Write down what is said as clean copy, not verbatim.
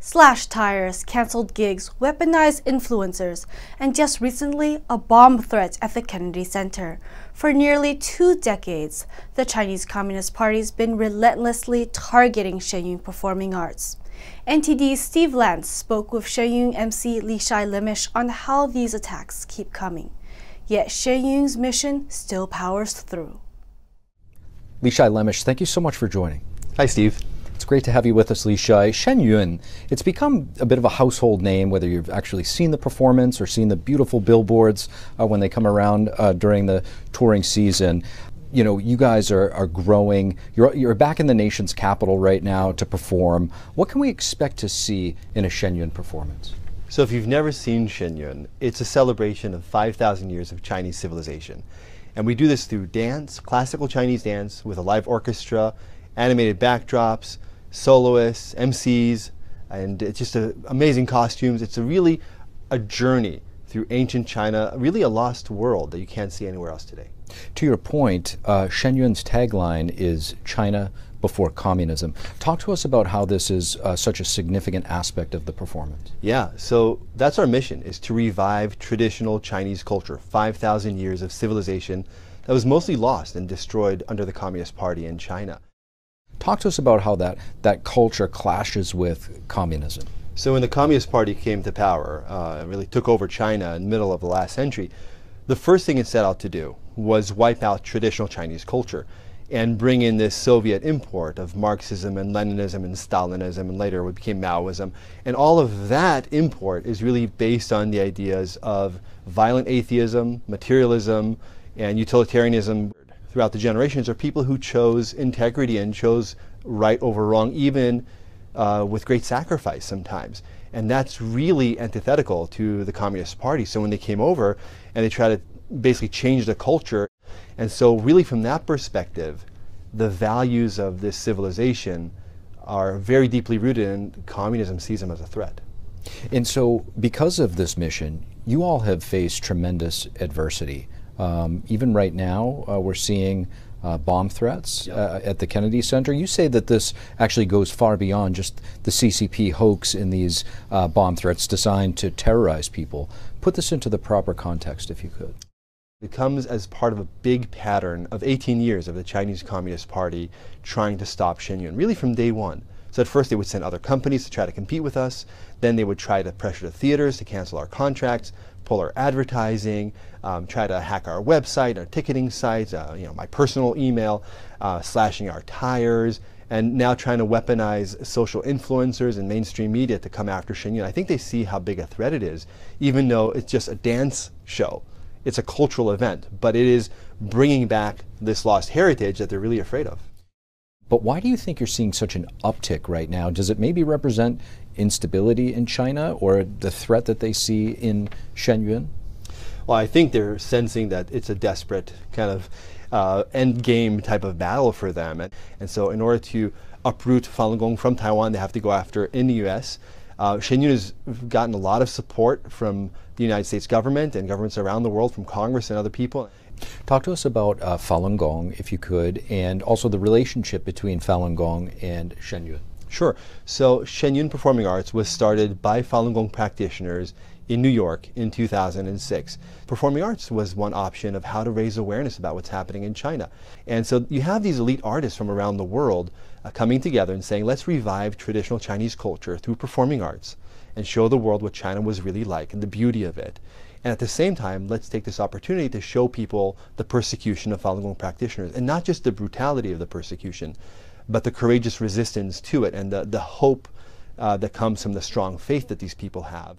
slashed tires, cancelled gigs, weaponized influencers, and just recently, a bomb threat at the Kennedy Center. For nearly 2 decades, the Chinese Communist Party's been relentlessly targeting Shengyun performing arts. NTD's Steve Lance spoke with Shengyun MC Lishi Limish on how these attacks keep coming. Yet Shengyun's mission still powers through. Lishi Limish, thank you so much for joining. Hi, Steve. It's great to have you with us, Lishi. Shengyun, it's become a bit of a household name, whether you've actually seen the performance or seen the beautiful billboards when they come around during the touring season. You know, you guys are growing. You're back in the nation's capital right now to perform. What can we expect to see in a Shengyun performance? So if you've never seen Shengyun, it's a celebration of 5,000 years of Chinese civilization. And we do this through dance, classical Chinese dance with a live orchestra, animated backdrops, soloists, MCs, and it's just amazing costumes. It's really a journey through ancient China, really a lost world that you can't see anywhere else today. To your point, Shengyun's tagline is China before communism. Talk to us about how this is such a significant aspect of the performance. Yeah, so that's our mission, is to revive traditional Chinese culture, 5,000 years of civilization that was mostly lost and destroyed under the Communist Party in China. Talk to us about how that culture clashes with communism. So when the Communist Party came to power, really took over China in the middle of the last century, the first thing it set out to do was wipe out traditional Chinese culture and bring in this Soviet import of Marxism and Leninism and Stalinism, and later it became Maoism. And all of that import is really based on the ideas of violent atheism, materialism, and utilitarianism. Throughout the generations are people who chose integrity and chose right over wrong, even with great sacrifice sometimes. And that's really antithetical to the Communist Party. So when they came over and they tried to basically change the culture, and so really from that perspective, the values of this civilization are very deeply rooted, and communism sees them as a threat. And so because of this mission, you all have faced tremendous adversity. Even right now, we're seeing bomb threats at the Kennedy Center. You say that this actually goes far beyond just the CCP hoax in these bomb threats designed to terrorize people. Put this into the proper context, if you could. It comes as part of a big pattern of 18 years of the Chinese Communist Party trying to stop Shengyun, really from day one. So at first they would send other companies to try to compete with us. Then they would try to pressure the theaters to cancel our contracts, pull our advertising, try to hack our website, our ticketing sites, my personal email, slashing our tires, and now trying to weaponize social influencers and mainstream media to come after Shengyun. I think they see how big a threat it is, even though it's just a dance show. It's a cultural event, but it is bringing back this lost heritage that they're really afraid of. But why do you think you're seeing such an uptick right now? Does it maybe represent instability in China or the threat that they see in Shengyun? Well, I think they're sensing that it's a desperate kind of end game type of battle for them. And so in order to uproot Falun Gong from Taiwan, they have to go after in the US. Shengyun has gotten a lot of support from the United States government and governments around the world, from Congress and other people. Talk to us about Falun Gong, if you could, and also the relationship between Falun Gong and Shengyun. Sure. So Shengyun Performing Arts was started by Falun Gong practitioners in New York in 2006. Performing arts was one option of how to raise awareness about what's happening in China. And so you have these elite artists from around the world coming together and saying, let's revive traditional Chinese culture through performing arts and show the world what China was really like and the beauty of it. And at the same time, let's take this opportunity to show people the persecution of Falun Gong practitioners, and not just the brutality of the persecution, but the courageous resistance to it and the hope that comes from the strong faith that these people have.